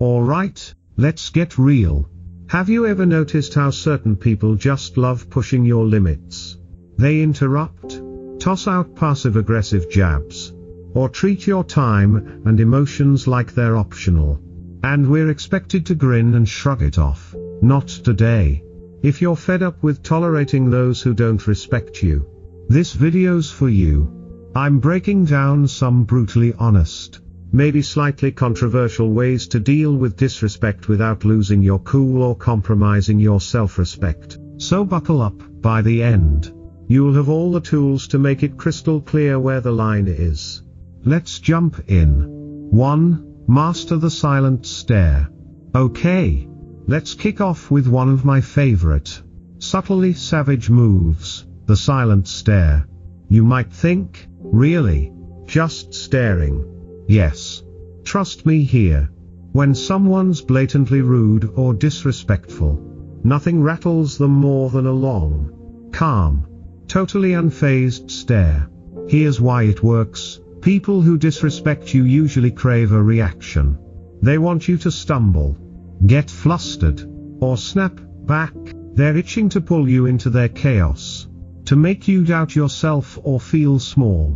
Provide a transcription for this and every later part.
Alright, let's get real. Have you ever noticed how certain people just love pushing your limits? They interrupt, toss out passive-aggressive jabs, or treat your time and emotions like they're optional. And we're expected to grin and shrug it off. Not today. If you're fed up with tolerating those who don't respect you, this video's for you. I'm breaking down some brutally honest, maybe slightly controversial ways to deal with disrespect without losing your cool or compromising your self-respect. So buckle up. By the end, you'll have all the tools to make it crystal clear where the line is. Let's jump in. 1. Master the silent stare. Okay, let's kick off with one of my favorite, subtly savage moves, the silent stare. You might think, really? Just staring? Yes. Trust me here. When someone's blatantly rude or disrespectful, nothing rattles them more than a long, calm, totally unfazed stare. Here's why it works. People who disrespect you usually crave a reaction. They want you to stumble, get flustered, or snap back. They're itching to pull you into their chaos, to make you doubt yourself or feel small.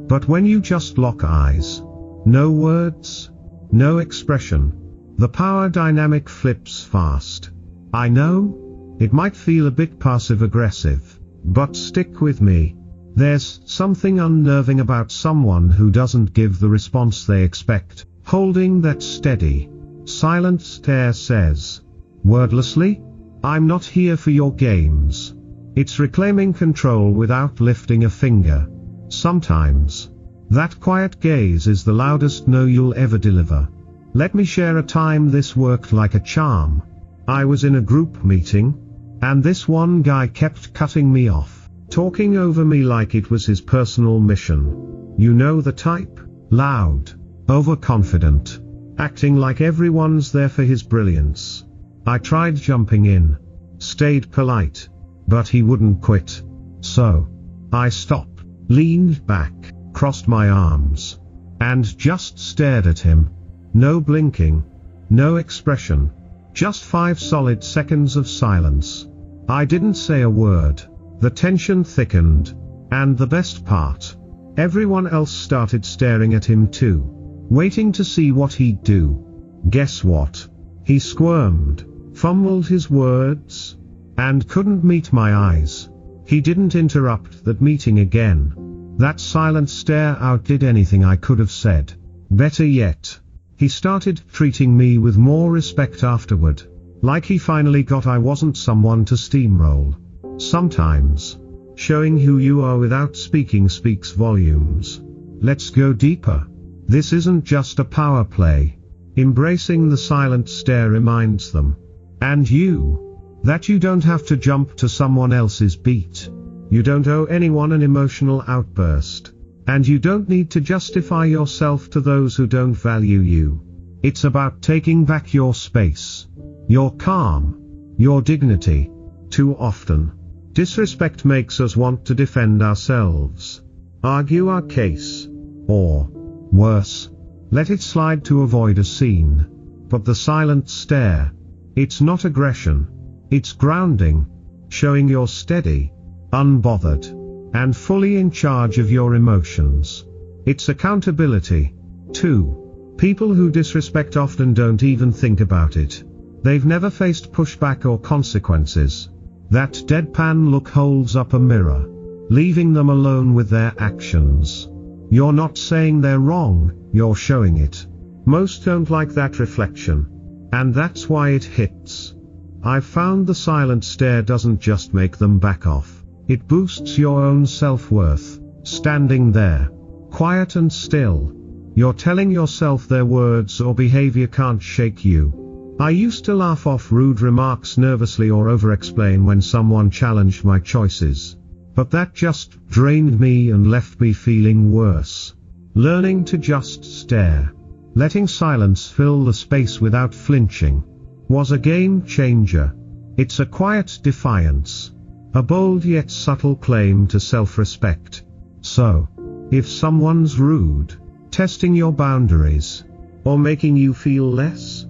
But when you just lock eyes, no words, no expression, the power dynamic flips fast. I know, it might feel a bit passive-aggressive, but stick with me. There's something unnerving about someone who doesn't give the response they expect. Holding that steady, silent stare says, wordlessly, I'm not here for your games. It's reclaiming control without lifting a finger. Sometimes, that quiet gaze is the loudest no you'll ever deliver. Let me share a time this worked like a charm. I was in a group meeting, and this one guy kept cutting me off, talking over me like it was his personal mission. You know the type? Loud, overconfident, acting like everyone's there for his brilliance. I tried jumping in, stayed polite, but he wouldn't quit. So, I stopped, leaned back, crossed my arms, and just stared at him. No blinking, no expression, just 5 solid seconds of silence. I didn't say a word. The tension thickened, and the best part, everyone else started staring at him too, waiting to see what he'd do. Guess what? He squirmed, fumbled his words, and couldn't meet my eyes. He didn't interrupt that meeting again. That silent stare outdid anything I could have said. Better yet, he started treating me with more respect afterward, like he finally got I wasn't someone to steamroll. Sometimes, showing who you are without speaking speaks volumes. Let's go deeper. This isn't just a power play. Embracing the silent stare reminds them, and you, that you don't have to jump to someone else's beat. You don't owe anyone an emotional outburst. And you don't need to justify yourself to those who don't value you. It's about taking back your space, your calm, your dignity. Too often, disrespect makes us want to defend ourselves, argue our case, or, worse, let it slide to avoid a scene. But the silent stare, it's not aggression, it's grounding, showing you're steady, unbothered, and fully in charge of your emotions. It's accountability. 2. People who disrespect often don't even think about it. They've never faced pushback or consequences. That deadpan look holds up a mirror, leaving them alone with their actions. You're not saying they're wrong, you're showing it. Most don't like that reflection, and that's why it hits. I've found the silent stare doesn't just make them back off, it boosts your own self-worth. Standing there, quiet and still, you're telling yourself their words or behavior can't shake you. I used to laugh off rude remarks nervously or over-explain when someone challenged my choices. But that just drained me and left me feeling worse. Learning to just stare, letting silence fill the space without flinching, was a game changer. It's a quiet defiance, a bold yet subtle claim to self-respect. So, if someone's rude, testing your boundaries, or making you feel less,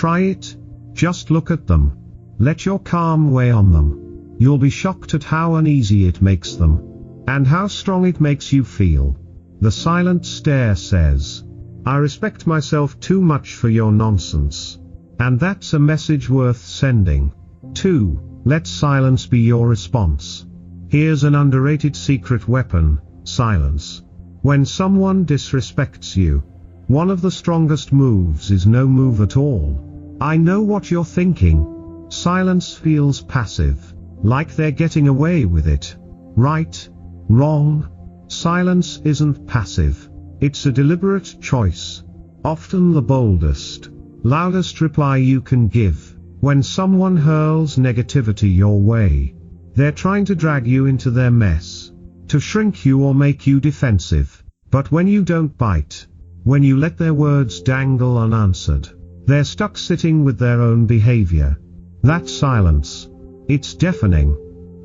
Try it. Just look at them. Let your calm weigh on them. You'll be shocked at how uneasy it makes them, and how strong it makes you feel. The silent stare says, I respect myself too much for your nonsense. And that's a message worth sending. 2. Let silence be your response. Here's an underrated secret weapon: silence. When someone disrespects you, one of the strongest moves is no move at all. I know what you're thinking. Silence feels passive, like they're getting away with it. Right? Wrong. Silence isn't passive. It's a deliberate choice. Often the boldest, loudest reply you can give. When someone hurls negativity your way, they're trying to drag you into their mess, to shrink you or make you defensive. But when you don't bite, when you let their words dangle unanswered, they're stuck sitting with their own behavior. That's silence. It's deafening.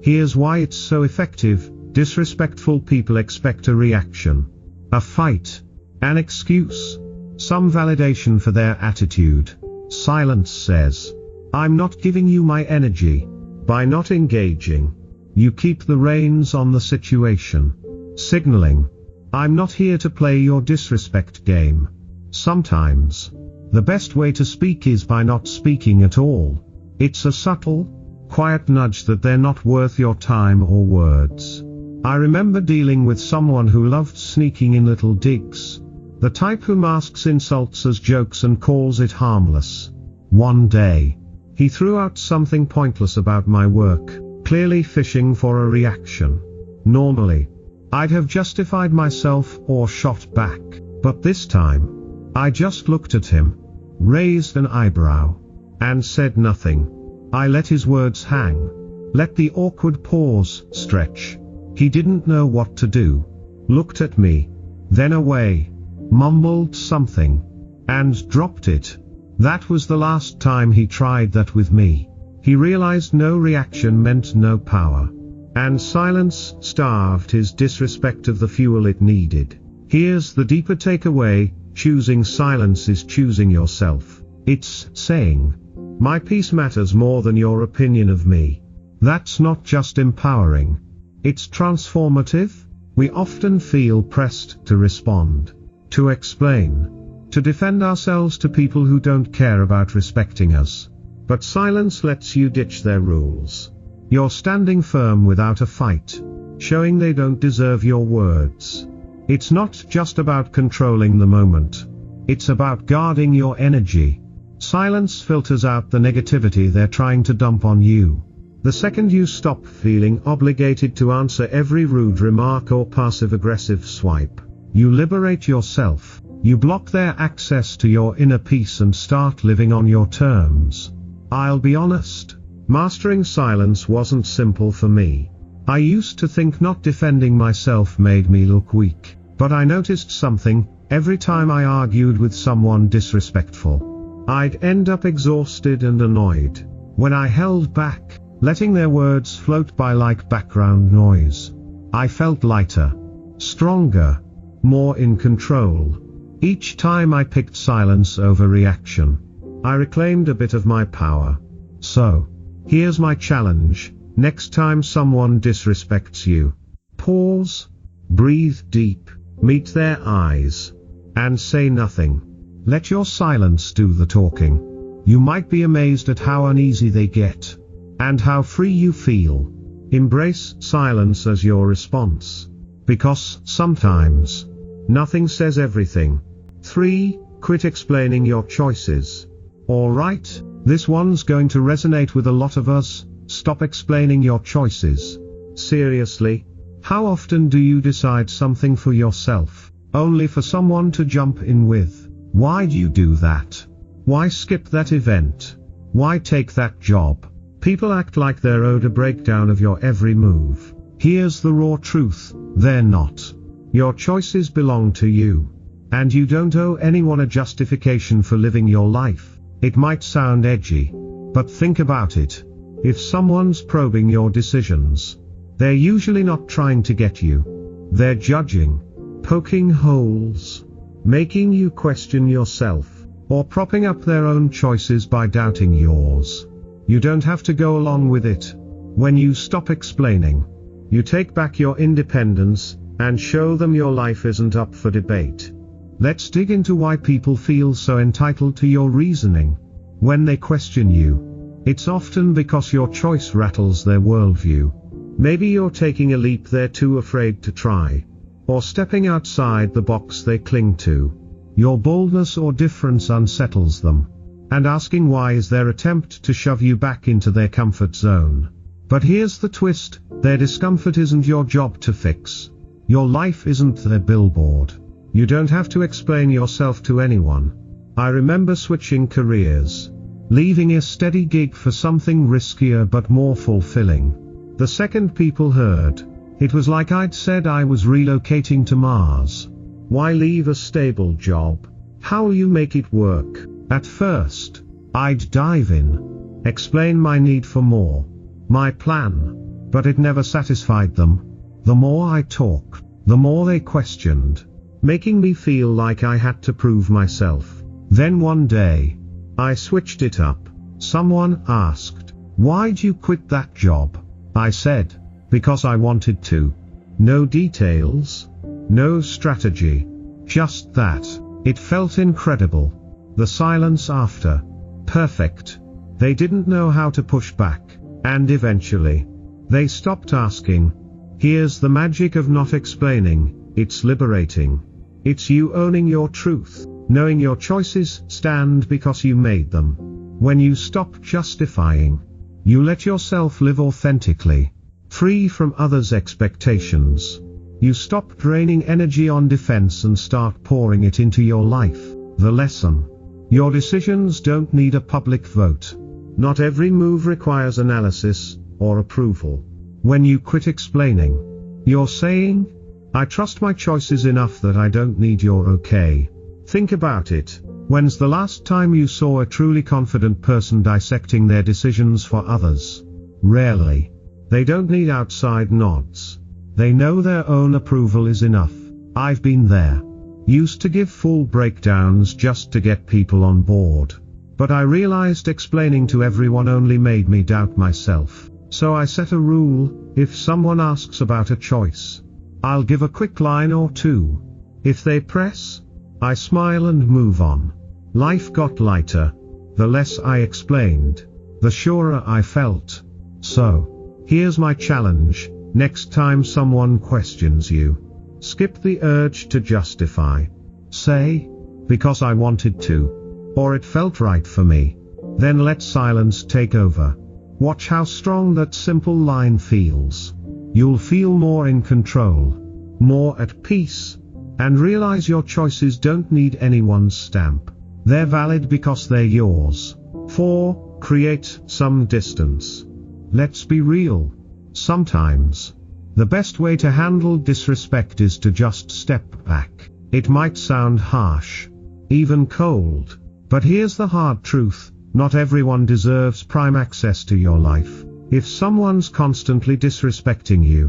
Here's why it's so effective. Disrespectful people expect a reaction, a fight, an excuse, some validation for their attitude. Silence says, I'm not giving you my energy. By not engaging, you keep the reins on the situation, signaling, I'm not here to play your disrespect game. Sometimes, the best way to speak is by not speaking at all. It's a subtle, quiet nudge that they're not worth your time or words. I remember dealing with someone who loved sneaking in little digs, the type who masks insults as jokes and calls it harmless. One day, he threw out something pointless about my work, clearly fishing for a reaction. Normally, I'd have justified myself or shot back, but this time, I just looked at him, raised an eyebrow, and said nothing. I let his words hang, let the awkward pause stretch. He didn't know what to do. Looked at me, then away, mumbled something, and dropped it. That was the last time he tried that with me. He realized no reaction meant no power, and silence starved his disrespect of the fuel it needed. Here's the deeper takeaway: choosing silence is choosing yourself. It's saying, my peace matters more than your opinion of me. That's not just empowering, it's transformative. We often feel pressed to respond, to explain, to defend ourselves to people who don't care about respecting us. But silence lets you ditch their rules. You're standing firm without a fight, showing they don't deserve your words. It's not just about controlling the moment. It's about guarding your energy. Silence filters out the negativity they're trying to dump on you. The second you stop feeling obligated to answer every rude remark or passive-aggressive swipe, you liberate yourself. You block their access to your inner peace and start living on your terms. I'll be honest, mastering silence wasn't simple for me. I used to think not defending myself made me look weak, but I noticed something. Every time I argued with someone disrespectful, I'd end up exhausted and annoyed. When I held back, letting their words float by like background noise, I felt lighter, stronger, more in control. Each time I picked silence over reaction, I reclaimed a bit of my power. So, here's my challenge: next time someone disrespects you, pause, breathe deep, meet their eyes, and say nothing. Let your silence do the talking. You might be amazed at how uneasy they get, and how free you feel. Embrace silence as your response, because sometimes, nothing says everything. 3. Quit explaining your choices. Alright, this one's going to resonate with a lot of us. Stop explaining your choices. Seriously, how often do you decide something for yourself, only for someone to jump in with? Why do you do that? Why skip that event? Why take that job? People act like they're owed a breakdown of your every move. Here's the raw truth: they're not. Your choices belong to you. And you don't owe anyone a justification for living your life. It might sound edgy, but think about it. If someone's probing your decisions, they're usually not trying to get you. They're judging, poking holes, making you question yourself. or propping up their own choices by doubting yours. You don't have to go along with it. When you stop explaining, you take back your independence, and show them your life isn't up for debate. Let's dig into why people feel so entitled to your reasoning. When they question you, it's often because your choice rattles their worldview. Maybe you're taking a leap they're too afraid to try, or stepping outside the box they cling to. Your boldness or difference unsettles them, and asking why is their attempt to shove you back into their comfort zone. But here's the twist: their discomfort isn't your job to fix. Your life isn't their billboard. You don't have to explain yourself to anyone. I remember switching careers, leaving a steady gig for something riskier but more fulfilling. The second people heard, it was like I'd said I was relocating to Mars. Why leave a stable job? How will you make it work? At first, I'd dive in, explain my need for more, my plan, but it never satisfied them. The more I talked, the more they questioned, making me feel like I had to prove myself. Then one day, I switched it up. Someone asked, "Why'd you quit that job?" I said, "Because I wanted to." No details, no strategy, just that. It felt incredible. The silence after, perfect. They didn't know how to push back, and eventually, they stopped asking. Here's the magic of not explaining: it's liberating. It's you owning your truth, knowing your choices stand because you made them. When you stop justifying, you let yourself live authentically, free from others' expectations. You stop draining energy on defense and start pouring it into your life. The lesson: your decisions don't need a public vote. Not every move requires analysis or approval. When you quit explaining, you're saying, "I trust my choices enough that I don't need your okay." Think about it. When's the last time you saw a truly confident person dissecting their decisions for others? Rarely. They don't need outside nods. They know their own approval is enough. I've been there. Used to give full breakdowns just to get people on board. But I realized explaining to everyone only made me doubt myself. So I set a rule: if someone asks about a choice, I'll give a quick line or two. If they press, I smile and move on. Life got lighter. The less I explained, the surer I felt. So, here's my challenge: next time someone questions you, skip the urge to justify. Say, "Because I wanted to," or "it felt right for me." Then let silence take over. Watch how strong that simple line feels. You'll feel more in control, more at peace, and realize your choices don't need anyone's stamp. They're valid because they're yours. 4. Create some distance. Let's be real. Sometimes, the best way to handle disrespect is to just step back. It might sound harsh, even cold, but here's the hard truth: not everyone deserves prime access to your life. If someone's constantly disrespecting you,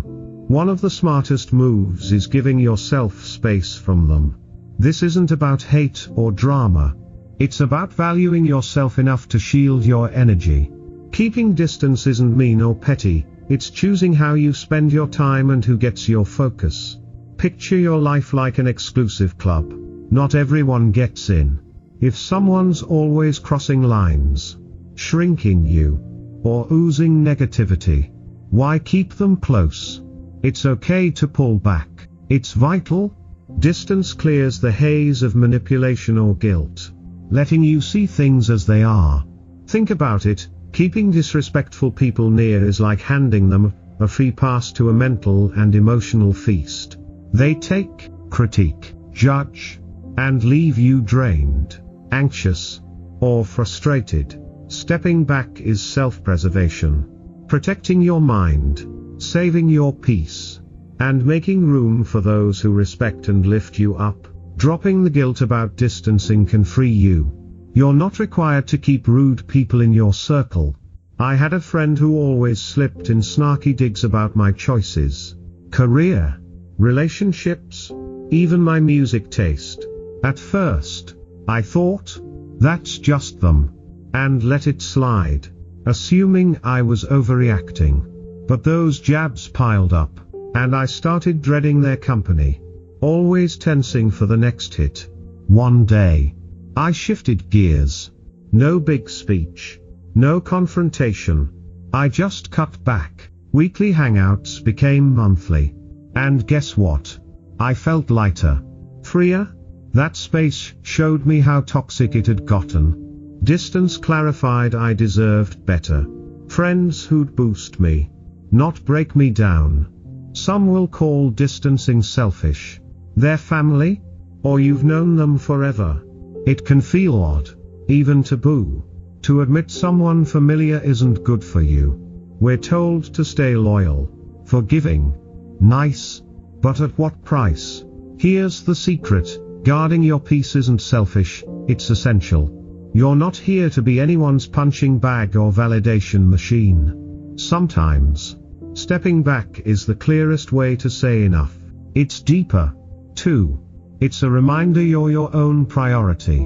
one of the smartest moves is giving yourself space from them. This isn't about hate or drama. It's about valuing yourself enough to shield your energy. Keeping distance isn't mean or petty. It's choosing how you spend your time and who gets your focus. Picture your life like an exclusive club. Not everyone gets in. If someone's always crossing lines, shrinking you, or oozing negativity, why keep them close? It's okay to pull back. It's vital. Distance clears the haze of manipulation or guilt, letting you see things as they are. Think about it. Keeping disrespectful people near is like handing them a free pass to a mental and emotional feast. They take, critique, judge, and leave you drained, anxious, or frustrated. Stepping back is self-preservation. Protecting your mind, saving your peace, and making room for those who respect and lift you up. Dropping the guilt about distancing can free you. You're not required to keep rude people in your circle. I had a friend who always slipped in snarky digs about my choices, career, relationships, even my music taste. At first, I thought, That's just them. And let it slide. Assuming I was overreacting. But those jabs piled up, and I started dreading their company. Always tensing for the next hit. One day, I shifted gears. No big speech. No confrontation. I just cut back. Weekly hangouts became monthly. And guess what? I felt lighter. Freer. That space showed me how toxic it had gotten. Distance clarified I deserved better. Friends who'd boost me, not break me down. Some will call distancing selfish. Their family? Or you've known them forever. It can feel odd, even taboo, to admit someone familiar isn't good for you. We're told to stay loyal, forgiving, nice, but at what price? Here's the secret, guarding your peace isn't selfish, it's essential. You're not here to be anyone's punching bag or validation machine. Sometimes, stepping back is the clearest way to say enough. It's deeper, too. It's a reminder you're your own priority.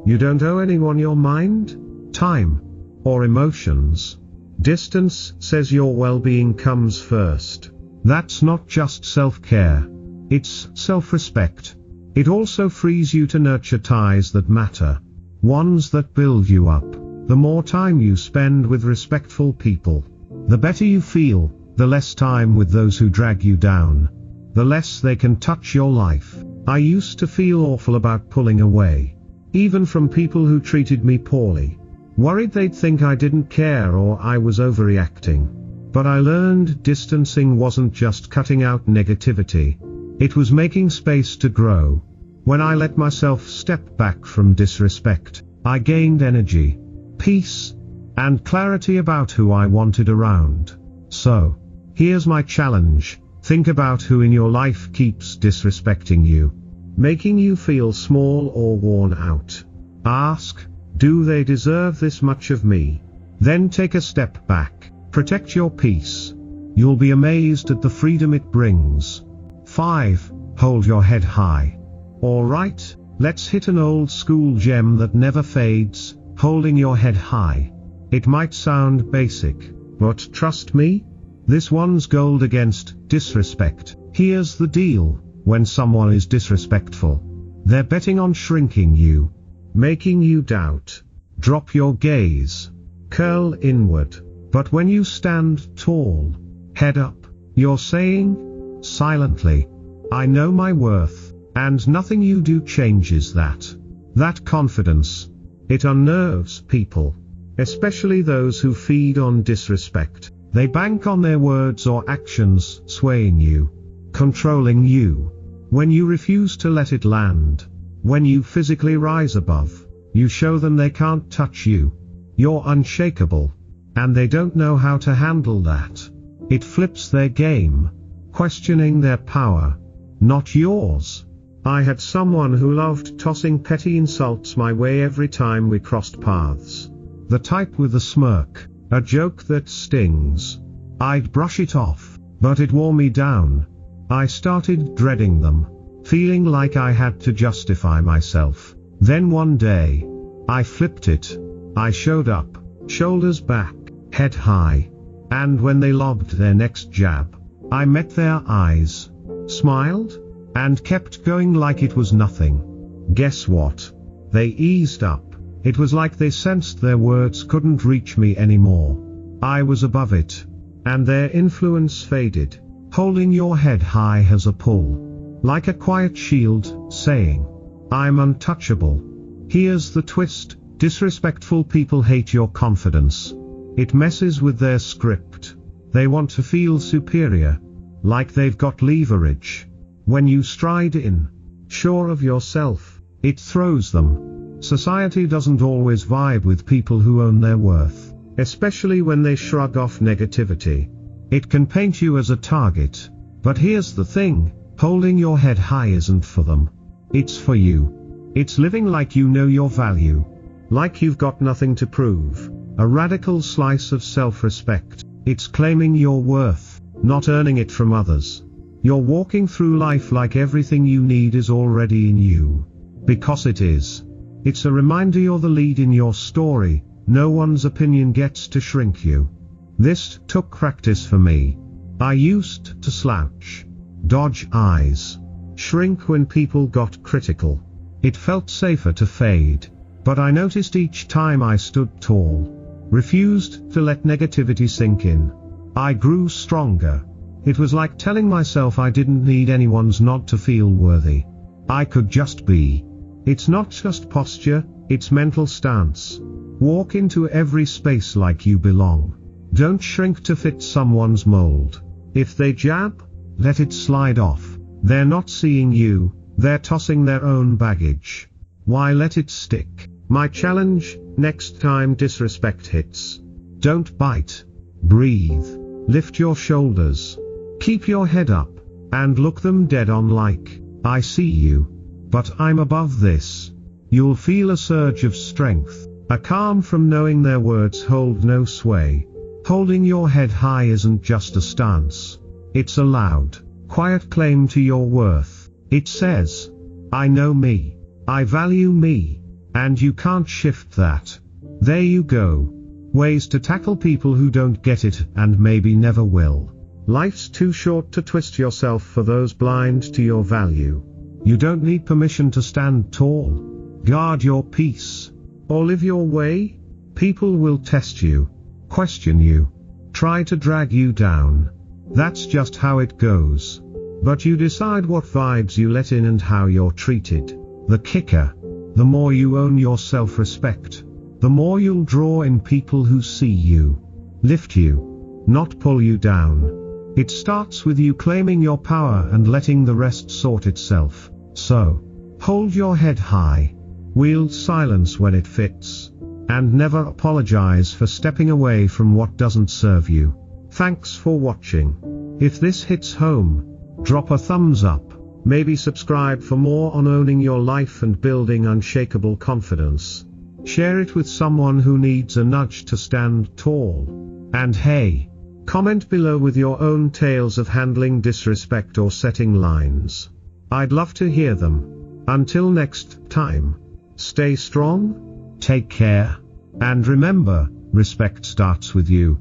You don't owe anyone your mind, time, or emotions. Distance says your well-being comes first. That's not just self-care. It's self-respect. It also frees you to nurture ties that matter. Ones that build you up. The more time you spend with respectful people, the better you feel, the less time with those who drag you down. The less they can touch your life. I used to feel awful about pulling away. Even from people who treated me poorly. Worried they'd think I didn't care or I was overreacting. But I learned distancing wasn't just cutting out negativity. It was making space to grow. When I let myself step back from disrespect, I gained energy, peace, and clarity about who I wanted around. So, here's my challenge. Think about who in your life keeps disrespecting you, making you feel small or worn out. Ask, do they deserve this much of me? Then take a step back. Protect your peace. You'll be amazed at the freedom it brings. 5. Hold your head high. Alright, let's hit an old school gem that never fades, holding your head high. It might sound basic, but trust me, this one's gold against disrespect. Here's the deal, when someone is disrespectful, they're betting on shrinking you, making you doubt, drop your gaze, curl inward. But when you stand tall, head up, you're saying, silently, I know my worth. And nothing you do changes that. That confidence. It unnerves people. Especially those who feed on disrespect. They bank on their words or actions swaying you. Controlling you. When you refuse to let it land. When you physically rise above. You show them they can't touch you. You're unshakable. And they don't know how to handle that. It flips their game. Questioning their power. Not yours. I had someone who loved tossing petty insults my way every time we crossed paths. The type with a smirk, a joke that stings. I'd brush it off, but it wore me down. I started dreading them, feeling like I had to justify myself. Then one day, I flipped it. I showed up, shoulders back, head high. And when they lobbed their next jab, I met their eyes, smiled, and kept going like it was nothing. Guess what? They eased up. It was like they sensed their words couldn't reach me anymore. I was above it. And their influence faded. Holding your head high has a pull. Like a quiet shield, saying, I'm untouchable. Here's the twist, disrespectful people hate your confidence. It messes with their script. They want to feel superior. Like they've got leverage. When you stride in, sure of yourself, it throws them. Society doesn't always vibe with people who own their worth, especially when they shrug off negativity. It can paint you as a target. But here's the thing, holding your head high isn't for them. It's for you. It's living like you know your value. Like you've got nothing to prove. A radical slice of self-respect. It's claiming your worth, not earning it from others. You're walking through life like everything you need is already in you. Because it is. It's a reminder you're the lead in your story, no one's opinion gets to shrink you. This took practice for me. I used to slouch, dodge eyes, shrink when people got critical. It felt safer to fade. But I noticed each time I stood tall, refused to let negativity sink in, I grew stronger. It was like telling myself I didn't need anyone's nod to feel worthy. I could just be. It's not just posture, it's mental stance. Walk into every space like you belong. Don't shrink to fit someone's mold. If they jab, let it slide off. They're not seeing you, they're tossing their own baggage. Why let it stick? My challenge, next time disrespect hits, don't bite. Breathe. Lift your shoulders. Keep your head up, and look them dead on like, I see you. But I'm above this. You'll feel a surge of strength, a calm from knowing their words hold no sway. Holding your head high isn't just a stance. It's a loud, quiet claim to your worth. It says, I know me. I value me. And you can't shift that. There you go. Ways to tackle people who don't get it and maybe never will. Life's too short to twist yourself for those blind to your value. You don't need permission to stand tall. Guard your peace. Or live your way. People will test you, question you, try to drag you down. That's just how it goes. But you decide what vibes you let in and how you're treated. The kicker. The more you own your self-respect, the more you'll draw in people who see you, lift you, not pull you down. It starts with you claiming your power and letting the rest sort itself. So, hold your head high, wield silence when it fits, and never apologize for stepping away from what doesn't serve you. Thanks for watching. If this hits home, drop a thumbs up. Maybe subscribe for more on owning your life and building unshakable confidence. Share it with someone who needs a nudge to stand tall. And hey, comment below with your own tales of handling disrespect or setting lines. I'd love to hear them. Until next time, stay strong, take care, and remember, respect starts with you.